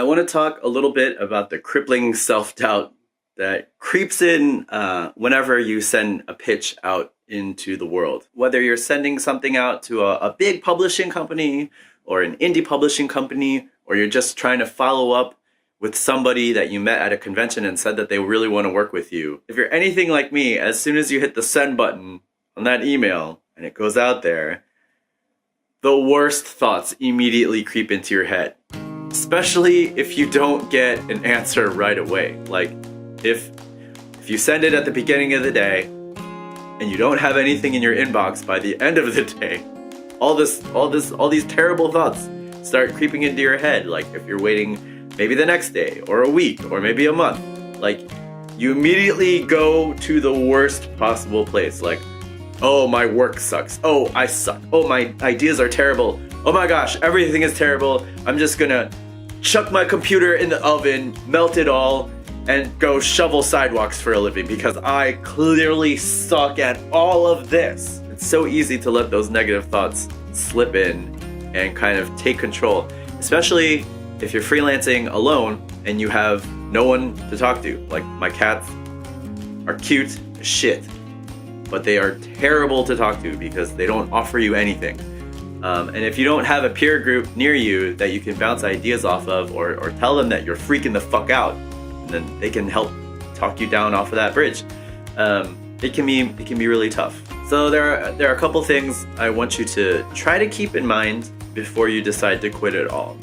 I want to talk a little bit about the crippling self-doubt that creeps in whenever you send a pitch out into the world. Whether you're sending something out to a big publishing company or an indie publishing company, or you're just trying to follow up with somebody that you met at a convention and said that they really want to work with you. If you're anything like me, as soon as you hit the send button on that email and it goes out there, the worst thoughts immediately creep into your head. Especially if you don't get an answer right away. Like if you send it at the beginning of the day and you don't have anything in your inbox by the end of the day, all these terrible thoughts start creeping into your head. Like if you're waiting maybe the next day or a week or maybe a month, like you immediately go to the worst possible place. Like, oh, my work sucks. Oh, I suck. Oh, my ideas are terrible. Oh my gosh, everything is terrible. I'm just gonna chuck my computer in the oven, melt it all, and go shovel sidewalks for a living because I clearly suck at all of this. It's so easy to let those negative thoughts slip in and kind of take control, especially if you're freelancing alone and you have no one to talk to. Like my cats are cute as shit, but they are terrible to talk to because they don't offer you anything. And if you don't have a peer group near you that you can bounce ideas off of or tell them that you're freaking the fuck out, and then they can help talk you down off of that bridge, it can be really tough. So there are a couple things I want you to try to keep in mind before you decide to quit it all.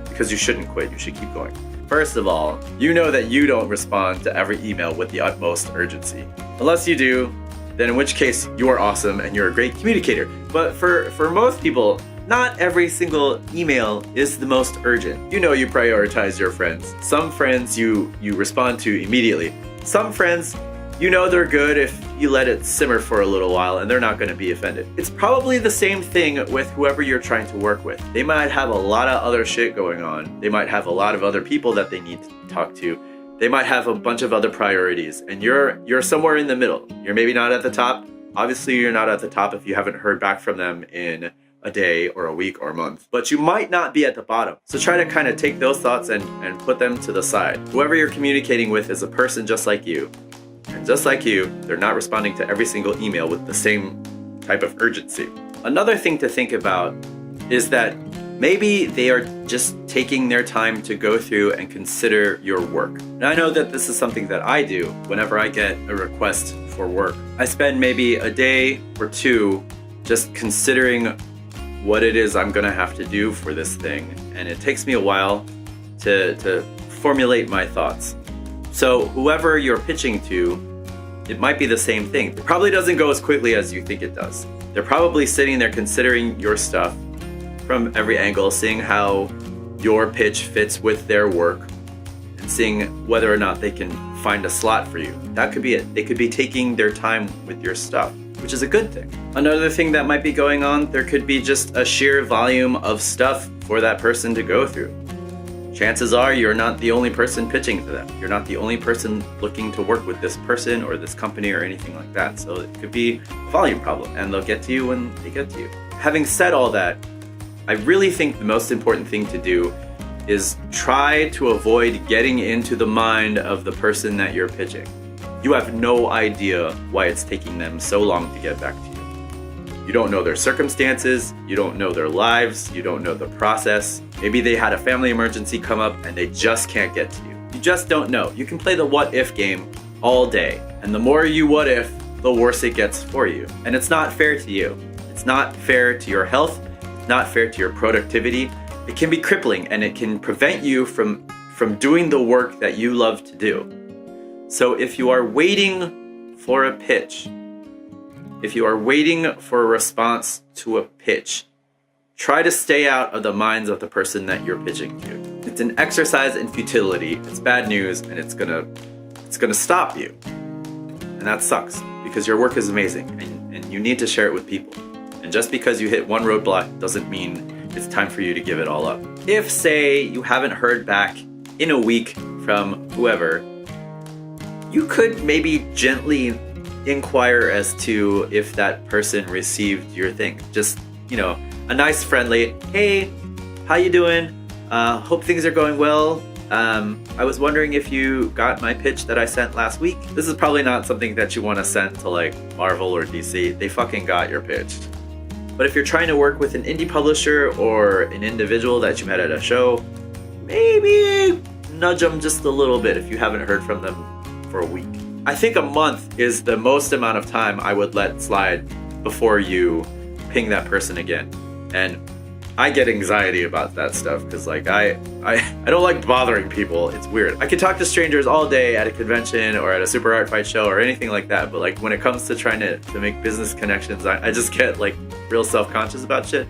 Because you shouldn't quit, you should keep going. First of all, you know that you don't respond to every email with the utmost urgency. Unless you do, then in which case you are awesome and you're a great communicator. But for most people, not every single email is the most urgent. You know you prioritize your friends. Some friends you respond to immediately. Some friends, you know they're good if you let it simmer for a little while and they're not going to be offended. It's probably the same thing with whoever you're trying to work with. They might have a lot of other shit going on. They might have a lot of other people that they need to talk to. They might have a bunch of other priorities, and you're somewhere in the middle. You're maybe not at the top. Obviously, you're not at the top if you haven't heard back from them in a day or a week or a month. But you might not be at the bottom. So try to kind of take those thoughts and put them to the side. Whoever you're communicating with is a person just like you. And just like you, they're not responding to every single email with the same type of urgency. Another thing to think about is that maybe they are just taking their time to go through and consider your work. And I know that this is something that I do whenever I get a request for work. I spend maybe a day or two just considering what it is I'm gonna have to do for this thing. And it takes me a while to formulate my thoughts. So whoever you're pitching to, it might be the same thing. It probably doesn't go as quickly as you think it does. They're probably sitting there considering your stuff from every angle, seeing how your pitch fits with their work and seeing whether or not they can find a slot for you. That could be it. They could be taking their time with your stuff, which is a good thing. Another thing that might be going on, there could be just a sheer volume of stuff for that person to go through. Chances are you're not the only person pitching to them. You're not the only person looking to work with this person or this company or anything like that. So it could be a volume problem and they'll get to you when they get to you. Having said all that, I really think the most important thing to do is try to avoid getting into the mind of the person that you're pitching. You have no idea why it's taking them so long to get back to you. You don't know their circumstances, you don't know their lives, you don't know the process. Maybe they had a family emergency come up and they just can't get to you. You just don't know. You can play the what if game all day. And the more you what if, the worse it gets for you. And it's not fair to you. It's not fair to your health. Not fair to your productivity. It can be crippling and it can prevent you from doing the work that you love to do. So if you are waiting for a pitch, if you are waiting for a response to a pitch, try to stay out of the minds of the person that you're pitching to. It's an exercise in futility. It's bad news and it's gonna stop you. And that sucks because your work is amazing and you need to share it with people. And just because you hit one roadblock doesn't mean it's time for you to give it all up. If, say, you haven't heard back in a week from whoever, you could maybe gently inquire as to if that person received your thing. Just, a nice friendly, hey, how you doing? Hope things are going well. I was wondering if you got my pitch that I sent last week. This is probably not something that you want to send to like Marvel or DC. They fucking got your pitch. But if you're trying to work with an indie publisher or an individual that you met at a show, maybe nudge them just a little bit if you haven't heard from them for a week. I think a month is the most amount of time I would let slide before you ping that person again. And I get anxiety about that stuff because like I don't like bothering people. It's weird. I can talk to strangers all day at a convention or at a super art fight show or anything like that, but like when it comes to trying to make business connections, I just get like real self-conscious about shit.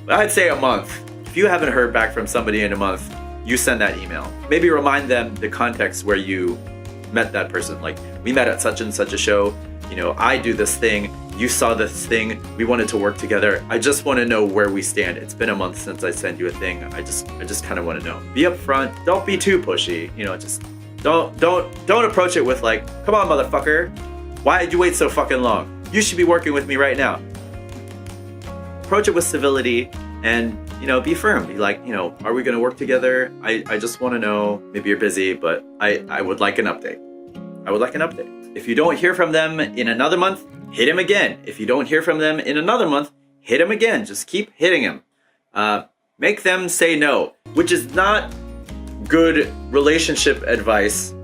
But I'd say a month. If you haven't heard back from somebody in a month, you send that email. Maybe remind them the context where you met that person. Like, we met at such and such a show, you know, I do this thing, you saw this thing, we wanted to work together. I just want to know where we stand. It's been a month since I sent you a thing. I just kind of want to know. Be upfront. Don't be too pushy. You know, just don't approach it with like, come on, motherfucker. Why did you wait so fucking long? You should be working with me right now. Approach it with civility and, you know, be firm. Be like, you know, are we going to work together? I just want to know. Maybe you're busy, but I would like an update. I would like an update. If you don't hear from them in another month, hit him again. If you don't hear from them in another month, hit him again. Just keep hitting him. Make them say no, which is not good relationship advice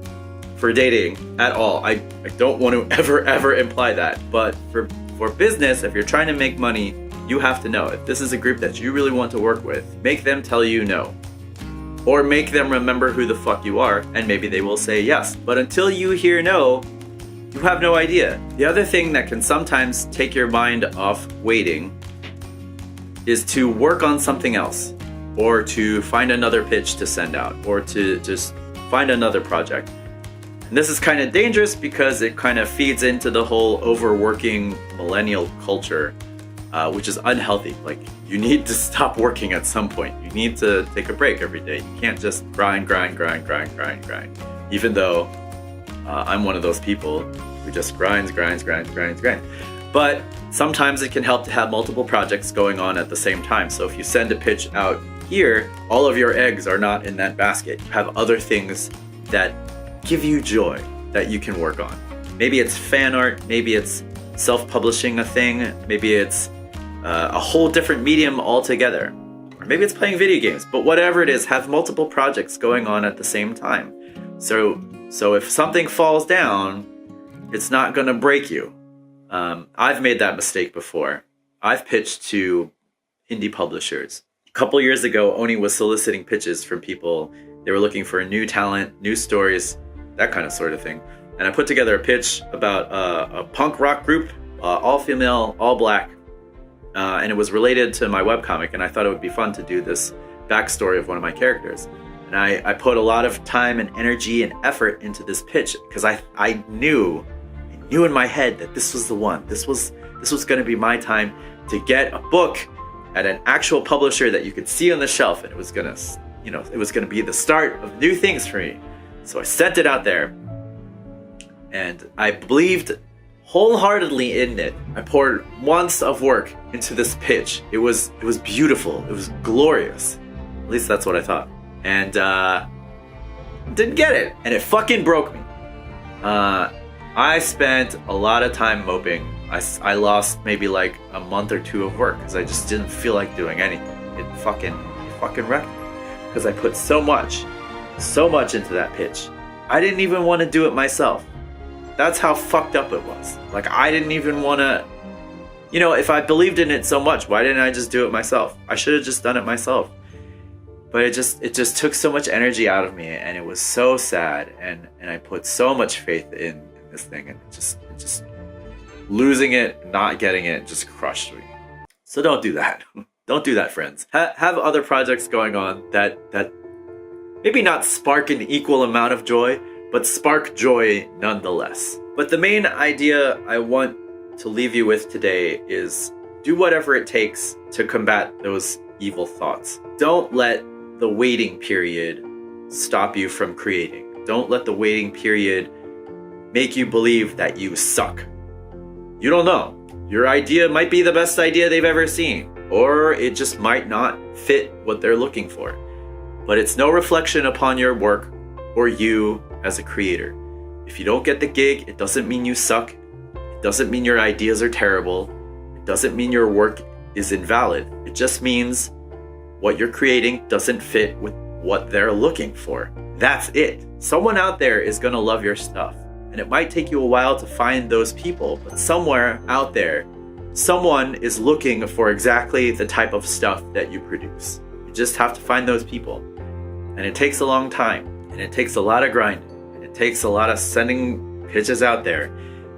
for dating at all. I don't want to ever imply that. But for business, if you're trying to make money, you have to know. If this is a group that you really want to work with, make them tell you no. Or make them remember who the fuck you are, and maybe they will say yes. But until you hear no, you have no idea. The other thing that can sometimes take your mind off waiting is to work on something else, or to find another pitch to send out, or to just find another project. And this is kind of dangerous because it kind of feeds into the whole overworking millennial culture, which is unhealthy. Like, you need to stop working at some point. You need to take a break every day. You can't just grind. Even though I'm one of those people who just grinds. But sometimes it can help to have multiple projects going on at the same time. So if you send a pitch out here, all of your eggs are not in that basket. You have other things that give you joy that you can work on. Maybe it's fan art, maybe it's self-publishing a thing, maybe it's a whole different medium altogether, or maybe it's playing video games. But whatever it is, have multiple projects going on at the same time. So if something falls down, it's not gonna break you. I've made that mistake before. I've pitched to indie publishers. A couple years ago, Oni was soliciting pitches from people. They were looking for new talent, new stories, that kind of sort of thing. And I put together a pitch about a punk rock group, all female, all black. And it was related to my webcomic, and I thought it would be fun to do this backstory of one of my characters. And I put a lot of time and energy and effort into this pitch because I knew in my head that this was the one. This was going to be my time to get a book at an actual publisher that you could see on the shelf, and it was going to be the start of new things for me. So I sent it out there, and I believed wholeheartedly in it. I poured months of work into this pitch. It was beautiful. It was glorious. At least that's what I thought. And didn't get it. And it fucking broke me. I spent a lot of time moping. I lost maybe like a month or two of work because I just didn't feel like doing anything. It fucking wrecked me. Because I put so much into that pitch. I didn't even want to do it myself. That's how fucked up it was. Like, I didn't even want to, if I believed in it so much, why didn't I just do it myself? I should have just done it myself. But it just took so much energy out of me, and it was so sad, and I put so much faith in this thing, and it just losing it, not getting it, just crushed me. So don't do that. Don't do that, friends. Have other projects going on that maybe not spark an equal amount of joy, but spark joy nonetheless. But the main idea I want to leave you with today is do whatever it takes to combat those evil thoughts. Don't let the waiting period stop you from creating. Don't let the waiting period make you believe that you suck. You don't know. Your idea might be the best idea they've ever seen, or it just might not fit what they're looking for. but it's no reflection upon your work or you as a creator. If you don't get the gig, it doesn't mean you suck. It doesn't mean your ideas are terrible. It doesn't mean your work is invalid. It just means what you're creating doesn't fit with what they're looking for. That's it. Someone out there is gonna love your stuff. And it might take you a while to find those people, but somewhere out there, someone is looking for exactly the type of stuff that you produce. You just have to find those people. And it takes a long time, and it takes a lot of grinding, and it takes a lot of sending pitches out there,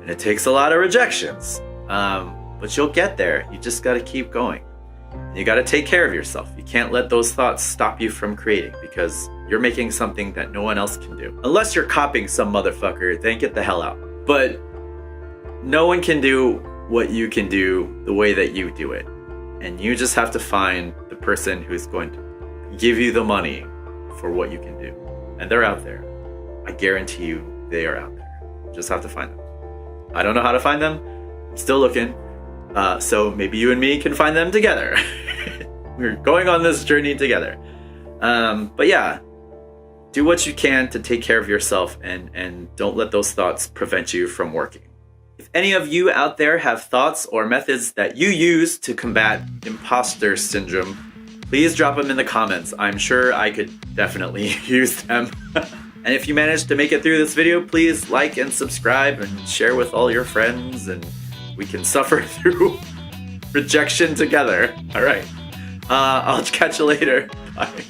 and it takes a lot of rejections. But you'll get there. You just gotta keep going. You gotta take care of yourself. You can't let those thoughts stop you from creating, because you're making something that no one else can do. Unless you're copying some motherfucker, then get the hell out. But no one can do what you can do the way that you do it. And you just have to find the person who's going to give you the money for what you can do. And they're out there. I guarantee you they are out there. You just have to find them. I don't know how to find them. I'm still looking. So maybe you and me can find them together. We're going on this journey together. But yeah, do what you can to take care of yourself, and don't let those thoughts prevent you from working. If any of you out there have thoughts or methods that you use to combat imposter syndrome, please drop them in the comments. I'm sure I could definitely use them. And if you managed to make it through this video, please like and subscribe and share with all your friends, and we can suffer through rejection together. All right. I'll catch you later. Bye.